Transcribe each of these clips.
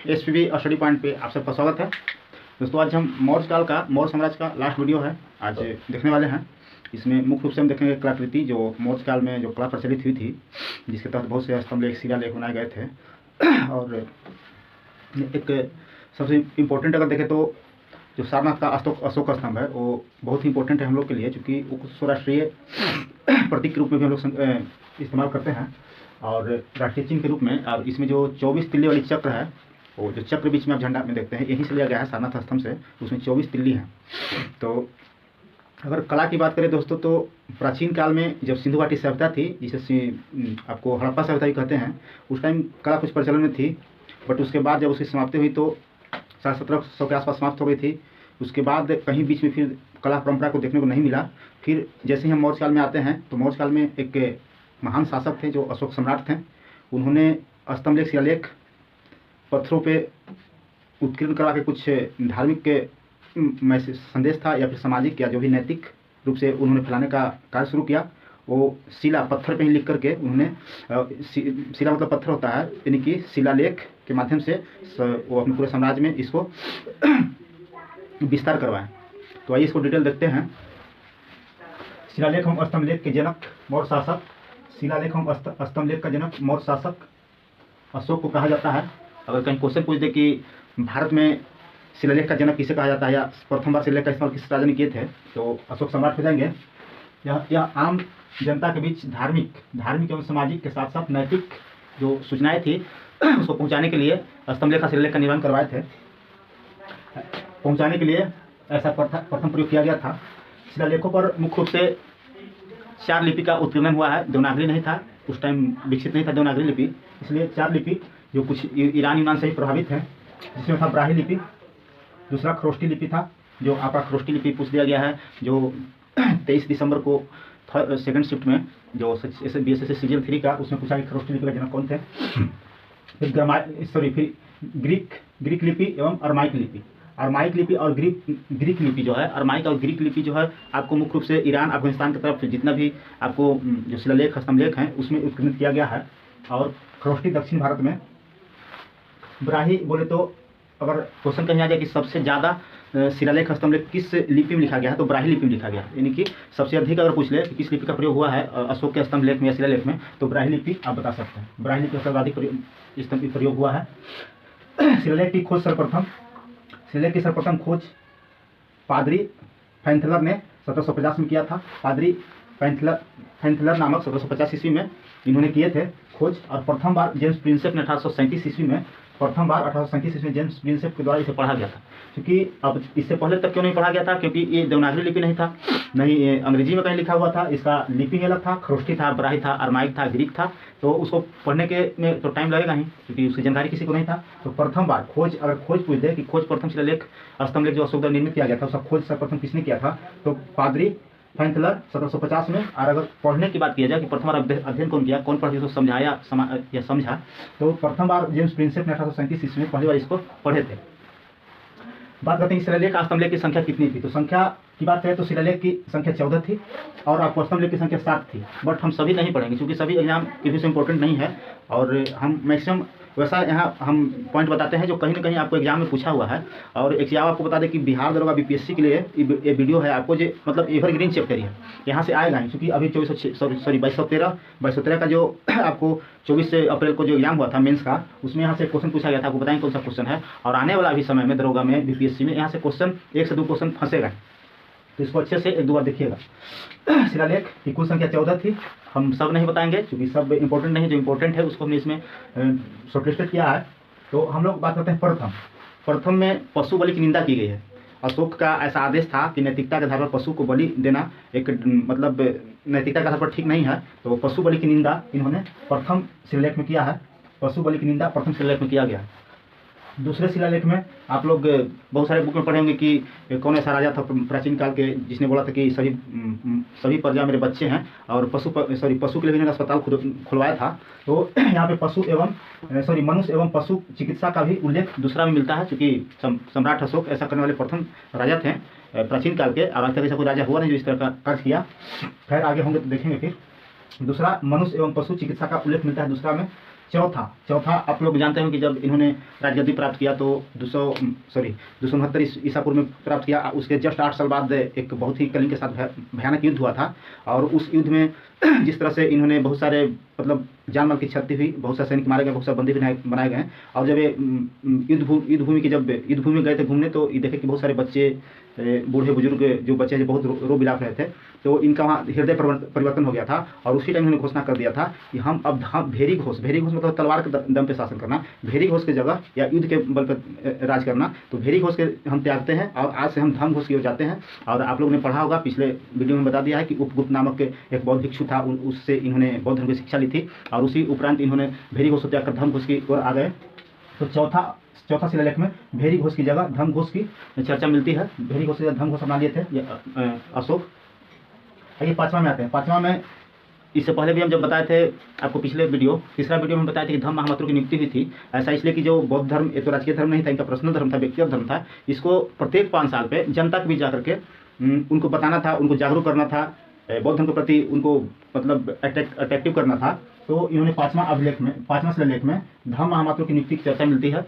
SPB study point पे आप सबका स्वागत है। दोस्तों आज हम मौर्य काल का, मौर्य साम्राज्य का लास्ट वीडियो है आज देखने वाले हैं। इसमें मुख्य रूप से हम देखेंगे कलाकृति जो मौर्य काल में जो कला प्रचलित हुई थी, जिसके तहत बहुत से स्तंभ लेख, शिलालेख बनाए गए थे। और एक सबसे इम्पोर्टेंट अगर देखें तो जो सारनाथ का अशोक स्तंभ है वो बहुत ही इंपॉर्टेंट है हम लोग के लिए, क्योंकि वो स्वराष्ट्रीय प्रतीक के रूप में भी हम लोग इस्तेमाल करते हैं और राष्ट्रीय चिन्ह के रूप में। और इसमें जो 24 तिल्ली वाली चक्र है, वो जो चक्र बीच में आप झंडा में देखते हैं, यहीं से लिया गया है सारनाथ स्तंभ से। उसमें 24 तिल्ली हैं। तो अगर कला की बात करें दोस्तों, तो प्राचीन काल में जब सिंधु घाटी सभ्यता थी, जिसे आपको हड़प्पा सभ्यता भी कहते हैं, उस टाइम कला कुछ प्रचलन में थी। बट उसके बाद जब उसकी समाप्ति हुई तो 1700 के आसपास समाप्त हो गई थी। उसके बाद कहीं बीच में फिर कला परंपरा को देखने को नहीं मिला। फिर जैसे ही हम मौर्य काल में आते हैं तो मौर्य काल में एक महान शासक थे जो अशोक सम्राट थे। उन्होंने स्तंभ लेख, शिलालेख पत्थरों पे उत्कीर्ण करा के कुछ धार्मिक मैसेज, संदेश था या फिर सामाजिक या जो भी नैतिक रूप से उन्होंने फैलाने का कार्य शुरू किया। वो शिला, पत्थर पे ही लिख करके उन्होंने, शिला मतलब पत्थर होता है, यानी कि शिलालेख के माध्यम से वो अपने पूरे साम्राज्य में इसको विस्तार करवाएं। तो आइए इसको डिटेल देखते हैं। शिलालेख एवं स्तंभ लेख के जनक मौर्य शासक, शिलालेख एवं स्तंभ लेख का जनक मौर्य शासक अशोक को कहा जाता है। अगर कहीं क्वेश्चन पूछ दे कि भारत में शिलालेख का जनक किसे कहा जाता है या प्रथम बार शिलालेख का इस्तेमाल किस राजा ने किए थे, तो अशोक सम्राट हो जाएंगे। यह आम जनता के बीच धार्मिक एवं सामाजिक के साथ साथ नैतिक जो सूचनाएं थी उसको पहुंचाने के लिए स्तंभ लेख का, शिलालेख का निर्माण करवाए थे। पहुंचाने के लिए ऐसा प्रथम प्रयोग किया गया था। शिलालेखों पर मुख्य रूप से 4 लिपि का उत्कीर्णन हुआ है। देवनागरी नहीं था उस टाइम, विकसित नहीं था देवनागरी लिपि, इसलिए 4 लिपि जो कुछ यूनान से ही प्रभावित है, जिसमें था ब्राह्मी लिपि, दूसरा खरोष्टी लिपि था, जो आपका खरोष्टी लिपि पूछ दिया गया है, जो 23 दिसंबर को सेकंड शिफ्ट में जो BSS सीजन 3 का, उसमें पूछा कि खरोष्टी लिपि का जनक कौन थे। फिर ग्रीक लिपि एवं अरमाइक लिपि। अरमाइक लिपि और ग्रीक लिपि जो है, अरमाइक और ग्रीक लिपि जो है आपको मुख्य रूप से ईरान, अफगानिस्तान की तरफ जितना भी आपको जो शिलालेख, स्तंभलेख हैं उसमें उत्कीर्णित किया गया है। और खरोष्टी दक्षिण भारत में। ब्राह्मी बोले तो अगर क्वेश्चन कहीं आ जाए कि सबसे ज़्यादा शिलालेख, स्तंभलेख किस लिपि में लिखा गया है, तो ब्राह्मी लिपि में लिखा गया है। यानी कि सबसे अधिक अगर पूछ ले कि किस लिपि का प्रयोग हुआ है अशोक के स्तंभलेख में या शिलालेख में, तो ब्राह्मी लिपि आप बता सकते हैं। ब्राह्मी लिपि का सर्वाधिक प्रयोग हुआ है। शिलालेख की खोज सर्वप्रथम, शिलालेख की सर्वप्रथम खोज पादरी फैंथलर ने 1750 में किया था। पादरी फैंथलर नामक 1750 ईस्वी में इन्होंने किए थे खोज। और प्रथम बार जेम्स प्रिंसेप ने 1837 ईस्वी में, जेम्स प्रिंसेप के द्वारा इसे पढ़ा गया था। क्योंकि अब इससे पहले तक क्यों नहीं पढ़ा गया था, क्योंकि ये देवनागरी लिपि नहीं था, नहीं ये अंग्रेजी में कहीं लिखा हुआ था, इसका लिपि अलग था, खरोष्टी था, ब्राह्मी था, अरमाइक था, ग्रीक था। तो उसको पढ़ने के में तो टाइम लगेगा ही, क्योंकि उसकी जानकारी किसी को नहीं था। तो प्रथम बार खोज, अगर खोज पूछ दे कि खोज प्रथम शिलालेख, स्तंभलेख जो अशोक द्वारा निर्मित किया गया था, उसका खोज सर्वप्रथम किसने किया था, तो पादरी फैंथलर 1750 में। और अगर पढ़ने की बात किया जाए कि प्रथम बार अध्ययन कौन किया, कौन पढ़ के इसको समझाया या समझा, तो प्रथम बार जेम्स प्रिंसेप ने 1837 ईस्वी में पहली बार इसको पढ़े थे। बात करते हैं शिलालेख, स्तंभलेख की संख्या कितनी थी। तो संख्या की बात करें तो शिलालेख की संख्या 14 थी और आपको स्तंभलेख की संख्या 7 थी। बट हम सभी नहीं पढ़ेंगे क्योंकि सभी एग्जाम के से इंपॉर्टेंट नहीं है, और हम मैक्सिमम वैसा यहाँ हम पॉइंट बताते हैं जो कहीं ना कहीं आपको एग्जाम में पूछा हुआ है। और एक चीज़ आपको बता दें कि बिहार दरोगा BPSC के लिए ये वीडियो है आपको, जो मतलब एवरग्रीन चैप्टर है, यहाँ से आएगा ही। क्योंकि अभी 2213 का जो आपको 24 अप्रैल को जो एग्जाम हुआ था मेंस का, उसमें यहाँ से क्वेश्चन पूछा गया था। आपको बताएं कौन सा क्वेश्चन है। और आने वाला अभी समय में दरोगा में, BPSC में यहाँ से क्वेश्चन 1 से 2 क्वेश्चन फंसेगा, तो इसको अच्छे से 1-2 बार देखिएगा। शिलालेख की कुल संख्या 14 थी। हम सब नहीं बताएंगे क्योंकि सब इंपॉर्टेंट नहीं, जो इंपॉर्टेंट है उसको हमने इसमें शॉर्टलिस्टेड किया है। तो हम लोग बात करते हैं प्रथम में पशु बलि की निंदा की गई है। अशोक का ऐसा आदेश था कि नैतिकता के आधार पर पशु को बलि देना एक मतलब नैतिकता के आधार पर ठीक नहीं है। तो पशु बलि की निंदा इन्होंने प्रथम शिलालेख में किया है। पशु बलि की निंदा प्रथम शिलालेख में किया गया है। दूसरे शिलालेख में आप लोग बहुत सारे बुक में पढ़े होंगे कि कौन ऐसा राजा था प्राचीन काल के जिसने बोला था कि सभी प्रजा मेरे बच्चे हैं, और पशु के लिए भी अस्पताल खुलवाया था। तो यहाँ पे मनुष्य एवं पशु चिकित्सा का भी उल्लेख दूसरा में मिलता है, क्योंकि सम्राट अशोक ऐसा करने वाले प्रथम राजा थे प्राचीन काल के। और आज तक ऐसा कोई राजा हुआ नहीं जो इस तरह का कार्य किया। खैर आगे होंगे तो देखेंगे। फिर दूसरा मनुष्य एवं पशु चिकित्सा का उल्लेख मिलता है दूसरा में चौथा चौथा आप लोग जानते हैं कि जब इन्होंने राजगद्दी प्राप्त किया तो 269 ईसा पूर्व में प्राप्त किया। उसके जस्ट 8 साल बाद एक बहुत ही कलिंग के साथ भयानक युद्ध हुआ था, और उस युद्ध में जिस तरह से इन्होंने बहुत सारे मतलब जान माल की क्षति हुई, बहुत सारे सैनिक मारे गए, बहुत सारे बंदी बनाए गए हैं। और जब ये युद्ध भूमि में गए थे घूमने, तो ये देखे कि बहुत सारे बच्चे, बूढ़े बुजुर्ग जो बच्चे जो बहुत रो बिलाप रहे थे, तो इनका वहाँ हृदय परिवर्तन हो गया था। और उसी टाइम उन्होंने घोषणा कर दिया था कि हम अब भेरी घोष मतलब तलवार के दम पे शासन करना, भेरी घोष की जगह या युद्ध के बल पर राज करना, तो भेरी घोष के हम त्यागते हैं और आज से हम धर्म घोष की ओर जाते हैं। और आप लोगों ने पढ़ा होगा, पिछले वीडियो में बता दिया है कि उपगुप्त नामक एक बौद्ध भिक्षु था, उससे इन्होंने बौद्ध धर्म की शिक्षा ली थी, और उसी उपरांत इन्होंने भेरी घोष त्याग कर धर्म घोष की ओर आ गए। तो चौथा शिलालेख में भेरी घोष की जगह धर्म घोष की चर्चा मिलती है। भेरी घोष की जगह धर्म घोष अपना लिए थे ये अशोक। आइए पांचवा में आते हैं। पांचवा में इससे पहले भी हम जब बताए थे आपको पिछले तीसरा वीडियो में बताए थे कि धम्म महामात्रों की नियुक्ति हुई थी। ऐसा इसलिए कि जो बौद्ध धर्म ये तो राजकीय धर्म नहीं था, इनका पर्सनल धर्म था, व्यक्तिगत धर्म था। इसको प्रत्येक 5 साल पे जनता के बीच जाकर के उनको बताना था, उनको जागरूक करना था, बौद्ध धर्म के प्रति उनको मतलब अट्रैक्टिव करना था। तो इन्होंने 5वां शिलालेख में धम्म महामात्रों की नियुक्ति की चर्चा मिलती है,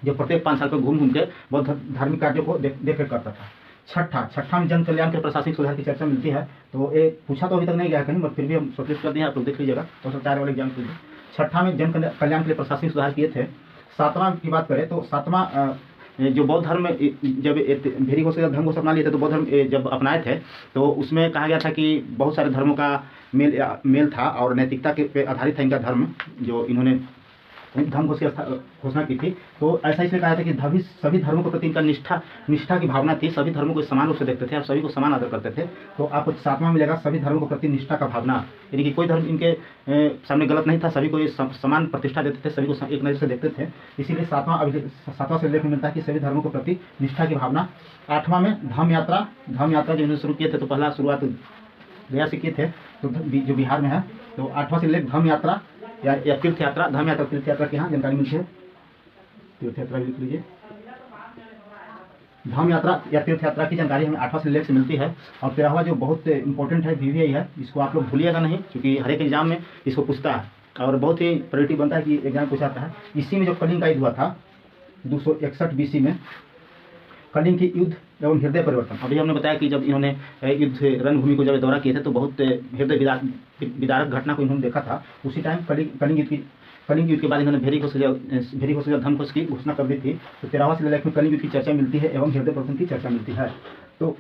जो प्रत्येक 5 साल पर घूम के बौद्ध धार्मिक कार्यों को देख करता था। छठा में जन कल्याण के प्रशासनिक सुधार की चर्चा मिलती है। तो ये पूछा तो अभी तक नहीं गया कहीं, बट फिर भी हम शॉर्टलिस्ट कर दिए, आप लोग देख लीजिएगा, 204 वाले एग्जाम के लिए। छठा में जन कल्याण के लिए प्रशासनिक सुधार किए थे। 7वां की बात करें तो 7वां जो बौद्ध धर्म जब भेरी घोष धर्म को अपना लिए थे, तो बौद्ध धर्म जब अपनाए थे तो उसमें कहा गया था कि बहुत सारे धर्मों का मेल था और नैतिकता पे आधारित था इनका धर्म, जो इन्होंने धर्म घोष की घोषणा की थी। तो ऐसा इसलिए कहा था कि सभी धर्मों के प्रति इनका निष्ठा की भावना थी, सभी धर्मों को समान रूप से देखते थे और सभी को समान आदर करते थे। तो आपको 7वां मिलेगा सभी धर्मों के प्रति निष्ठा का भावना, यानी कि कोई धर्म इनके सामने गलत नहीं था, सभी को समान प्रतिष्ठा देते थे, सभी को एक नजर से देखते थे। इसीलिए 7वां शिलालेख में मिलता है कि सभी धर्मों के प्रति निष्ठा की भावना। 8वां में धम्म यात्रा जो इन्होंने शुरू किए थे, तो पहला शुरुआत गया से किए थे, तो जो बिहार में है। तो 8वां शिलालेख धम्म यात्रा या तीर्थ यात्रा, धम्म यात्रा तीर्थ यात्रा की यहाँ जानकारी मिलती है, तीर्थ यात्रा लिख लीजिए। धम्म यात्रा या तीर्थ यात्रा की जानकारी हमें 8वां शिलालेख से मिलती है। और 13वां जो बहुत इंपॉर्टेंट है VVI है, इसको आप लोग भूलिएगा नहीं, क्योंकि हर एक एग्जाम में इसको पूछता है और बहुत ही प्रायोरिटी बनता है कि एग्जाम पूछाता है। इसी में जो कलिंग का युद्ध हुआ था 261 BC में, कलिंग की युद्ध एवं हृदय परिवर्तन। अभी हमने बताया कि जब इन्होंने युद्ध रणभूमि को जब दौरा किए थे तो बहुत हृदय विदारक घटना को इन्होंने देखा था। उसी टाइम कलिंग युद्ध के बाद इन्होंने भेरी घोष धर्म घोष की घोषणा कर दी थी। तो 13वां शिलालेख में कलिंग युद्ध की चर्चा मिलती है एवं हृदय परिवर्तन की चर्चा मिलती है। तो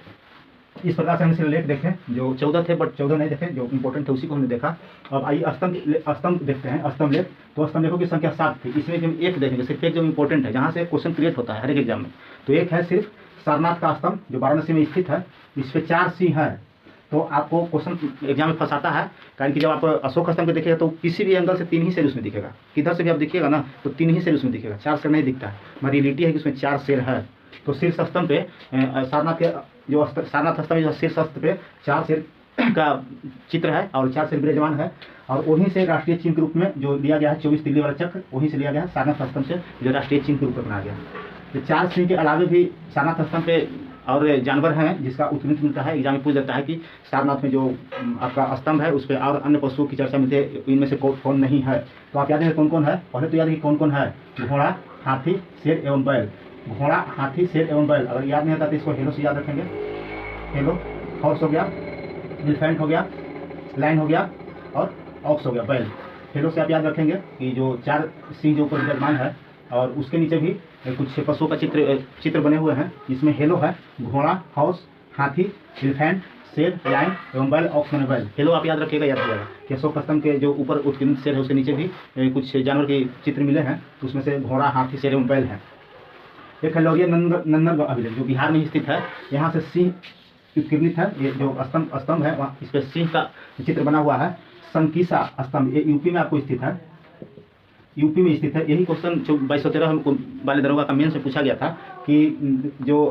इस प्रकार से हमने शिलालेख देखे, जो 14 थे, बट 14 नहीं देखे, जो इंपॉर्टेंट थे उसी को हमने देखा। अब आइए स्तंभ देखते हैं। स्तंभ लेख, तो स्तंभ लेखों की संख्या 7 थी। इसमें जो एक देखेंगे, सिर्फ एक जो इंपॉर्टेंट है, जहाँ से क्वेश्चन क्रिएट होता है हर एक एग्जाम में, तो एक है सिर्फ सारनाथ का स्तंभ, जो वाराणसी में स्थित है। इस पे 4 सिंह है। तो आपको क्वेश्चन एग्जाम में फंसाता है, कारण कि जब आप अशोक स्तंभ को देखिएगा तो किसी भी एंगल से 3 ही शेर उसमें दिखेगा, किधर से भी आप देखिएगा ना तो 3 ही शेर उसमें दिखेगा, 4 शेर नहीं दिखता है। हमारी रियलिटी है कि उसमें 4 शेर है। तो शीर्ष स्तंभ पे सारनाथ स्तंभ जो शीर्ष स्तंभ पे 4 शेर का चित्र है और 4 शेर विराजमान है। और वहीं से राष्ट्रीय चिन्ह के रूप में जो लिया गया है 24 तिल्ली वाला चक्र, वहीं से लिया गया है सारनाथ स्तंभ से, जो राष्ट्रीय चिन्ह के रूप में बनाया गया। तो 4 सिंह के अलावे भी सारनाथ स्तंभ पे और जानवर हैं जिसका उत्तर मिलता है। एग्जाम में पूछ जाता है कि सारनाथ में जो आपका स्तंभ है उस पर और अन्य पशुओं की चर्चा मिलती है, इनमें से कौन नहीं है। तो आप याद है कौन कौन है, पहले तो याद है कि कौन कौन है, घोड़ा, हाथी, शेर एवं बैल। घोड़ा, हाथी, शेर एवं बैल, अगर याद नहीं आता तो इसको हेलो से याद रखेंगे। हेलो, हॉर्स हो गया, एलिफेंट हो गया, लायन हो गया और ऑक्स हो गया, बैल। हेलो से आप याद रखेंगे कि जो 4 सिंह जो ऊपर विराजमान है और उसके नीचे भी कुछ पशुओं का चित्र बने हुए हैं, जिसमें हेलो है, घोड़ा, हॉर्स, हाथी, एलिफेंट, शेर, लायन एवं बैल, ऑक्स मैंने बैल। हेलो आप याद रखिएगा, याद रखिएगा कि अशोक स्तंभ के जो ऊपर उत्कीर्णित शेर है उसके नीचे भी कुछ जानवर के चित्र मिले हैं, उसमें से घोड़ा, हाथी, शेर एवं बैल हैं। एक है लौरिया नंदनगढ़ अभिलेख, जो बिहार में स्थित है। यहाँ से सिंह उत्कीर्णित है, ये जो स्तंभ है वहाँ इस पर सिंह का चित्र बना हुआ है। संकीसा स्तंभ, ये यूपी में आपको स्थित है, यूपी में स्थित है। यही क्वेश्चन जो 2213 वाले दरोगा का मेन से पूछा गया था कि जो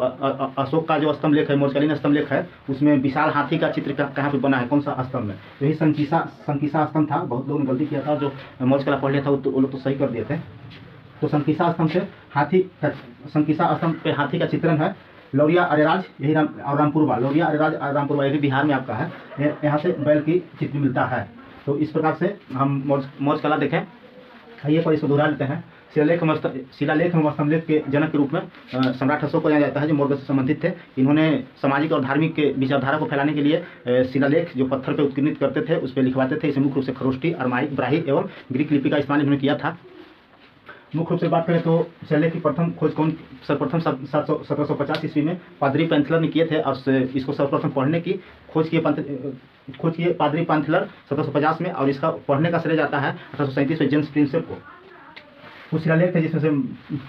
अशोक का जो स्तंभ लेख है, मौर्यकालीन स्तंभ लेख है, उसमें विशाल हाथी का चित्र कहाँ पे बना है, कौन सा स्तंभ में। तो यही संकीसा स्तंभ था। बहुत लोगों ने गलती किया था, जो मौर्यकला पढ़ लिया था वो लोग तो सही कर दिए थे। तो संकीसा स्तंभ से संकीसा स्तंभ पे हाथी का चित्रण है। लौरिया अरेराज, यही रामपुरवा, लौरिया अरेराज रामपुरवा, ये भी बिहार में आपका है। यहाँ से बैल की चित्र मिलता है। तो इस प्रकार से हम मौर्य कला देखें। ये पर इसको दोहरा लेते हैं। शिलालेख एवं स्तंभलेख के जनक के रूप में सम्राट अशोक को जाना जाता है, जो मौर्य से संबंधित थे। इन्होंने सामाजिक और धार्मिक विचारधारा को फैलाने के लिए शिलालेख जो पत्थर पर उत्कीर्णित करते थे उस पर लिखवाते थे। इसे मुख्य रूप से खरोष्टी, अरमाइक, ब्राही एवं ग्रीक लिपि का इस्तेमाल इन्होंने किया था। मुख्य रूप से बात करें तो शिलालेख की प्रथम खोज सर्वप्रथम 1750 ईस्वी में पादरी पैंथलर ने किए थे और इसको सर्वप्रथम पढ़ने की खोज किए पादरी पैंथलर 1750 में, और इसका पढ़ने का श्रेय जाता है 1837 में जेम्स प्रिंसेप को। कुछ शिलालेख थे जिसमें से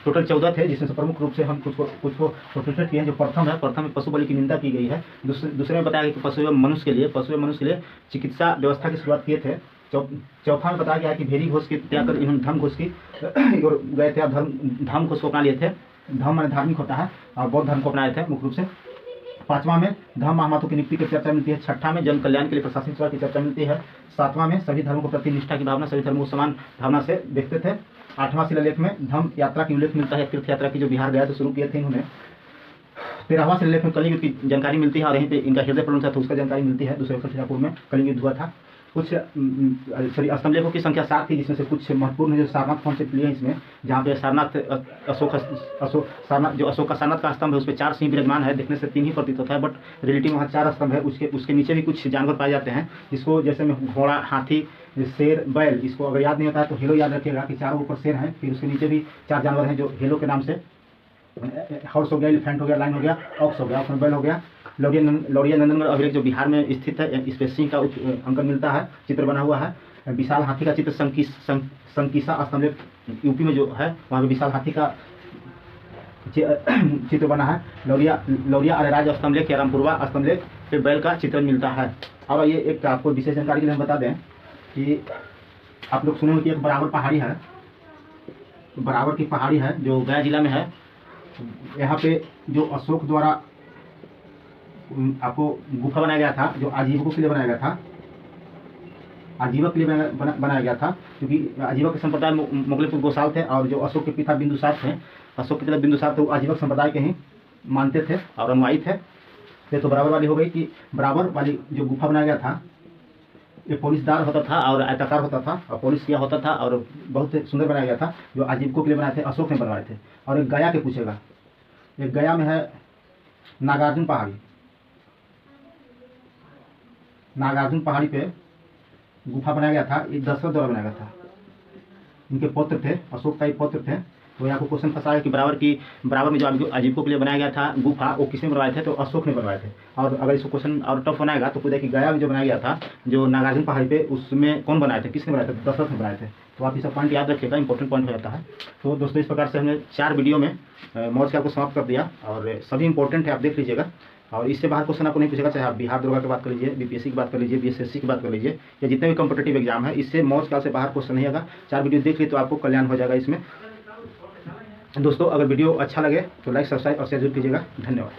टोटल 14 थे, जिसमें से प्रमुख रूप से हम कुछ को प्रोटेक्टेड किए हैं। जो प्रथम में पशु बलि की निंदा की गई है। दूसरे में बताया गया कि पशु एवं मनुष्य के लिए चिकित्सा व्यवस्था की शुरुआत किए थे। चौथा में बताया गया कि भेरी घोष की त्याग कर इन्होंने धर्म घोष की और गए थे, धर्म घोष को अपना लिए थे। धर्म माने धार्मिक होता है, और बौद्ध धर्म को अपनाए थे मुख्य रूप से। पांचवा में धर्म महामातों की नियुक्ति की चर्चा मिलती है। छठा में जन कल्याण के लिए प्रशासनिक सेवा की चर्चा मिलती है। सातवां में सभी धर्मों के प्रति निष्ठा की भावना, सभी धर्मों को समान भावना से देखते थे। आठवां शिलालेख में धर्म यात्रा की उल्लेख मिलता है, तीर्थ यात्रा की जो बिहार गया तो शुरू किए थे इन्होंने। 13वां शिलालेख में कलिंग युद्ध की जानकारी मिलती है, और यहीं पे इनका हृदय प्रबंध था तो उसका जानकारी मिलती है। दूसरे खिलापुर में कलिंग युद्ध हुआ था। कुछ स्तंभलेखों की संख्या 7 थी, जिसमें से कुछ महत्वपूर्ण है जो सारनाथ कौन से लिए हैं इसमें, जहाँ पे सारनाथ जो अशोक का सारनाथ का स्तंभ है उस पर 4 सिंह विराजमान है। देखने से 3 ही प्रतीत होता है, बट रियलिटी में वहाँ 4 स्तंभ है। उसके नीचे भी कुछ जानवर पाए जाते हैं, जिसको जैसे में घोड़ा, हाथी, शेर, बैल, इसको अगर याद नहीं होता है तो हेलो याद रखिएगा कि चारों ऊपर शेर हैं। फिर उसके नीचे भी 4 जानवर हैं जो हेलो के नाम से, हॉर्स हो गया, एलिफेंट हो गया, लाइन हो गया, ऑक्स हो गया, उसमें बैल हो गया। लौरिया नंदनगढ़ अभिलेख जो बिहार में स्थित है, इस पे सिंह का अंकन मिलता है, चित्र बना हुआ है। विशाल हाथी का चित्र संकीसा स्तंभलेख यूपी में जो है वहाँ पे विशाल हाथी का चित्र बना है। लौरिया अरेराज स्तंभलेख या रामपुरवा स्तंभलेख पे बैल का चित्र मिलता है। और ये एक आपको विशेष जानकारी के लिए हम बता दें कि आप लोग सुने हो कि एक बराबर पहाड़ी है, बराबर की पहाड़ी है जो गया जिला में है। यहाँ पे जो अशोक द्वारा आपको गुफा बनाया गया था, जो आजीवकों के लिए बनाया गया था, आजीवक के लिए बनाया गया था, क्योंकि आजीवक के संप्रदाय मुगलपुर गोसाल थे, और जो अशोक के पिता बिंदुसार थे, अशोक के पिता बिंदुसार थे, वो आजीवक संप्रदाय के ही मानते थे और अनुयायी थे। तो बराबर वाली हो गई कि बराबर वाली जो गुफा बनाया गया था ये पोलिसदार होता था और आयताकार होता था और पोलिस किया होता था, और बहुत सुंदर बनाया गया था, जो आजीवकों के लिए बनाए थे, अशोक ने बनवाए थे। और एक गया के पूछेगा, एक गया में है नागार्जुन पहाड़ी, नागार्जुन पहाड़ी पे गुफा बनाया गया था। ये दशरथ द्वारा बनाया गया था, इनके पुत्र थे, अशोक का ही पुत्र थे। तो यहाँ को क्वेश्चन फंसा है कि बराबर में जो आजीवकों के लिए बनाया गया था गुफा, वो किसने बनवाए थे, तो अशोक ने बनवाए थे। और अगर इसको क्वेश्चन और टफ बनाएगा तो पूछे कि गया में जो बनाया गया था जो नागार्जुन पहाड़ी पे, उसमें कौन बनाए थे, किसने बनाए थे, दशरथ ने बनाए थे। तो आप ये सब पॉइंट याद रखिएगा, इंपॉर्टेंट पॉइंट हो जाता है। तो दोस्तों इस प्रकार से हमने 4 वीडियो में मौर्य काल को समाप्त कर दिया, और सभी इंपॉर्टेंट है, आप देख लीजिएगा। और इससे बाहर क्वेश्चन आपको नहीं पूछेगा, चाहे आप बिहार दरोगा की बात कर लीजिए, बीपीएससी की बात कर लीजिए, बीएसएससी की बात कर लीजिए, या जितने भी कॉम्पिटेटिव एग्जाम है, इससे मौर्य काल से बाहर क्वेश्चन नहीं आएगा। 4 वीडियो देख ली तो आपको कल्याण हो जाएगा इसमें। दोस्तों अगर वीडियो अच्छा लगे तो लाइक, सब्सक्राइब और शेयर जरूर कीजिएगा। धन्यवाद।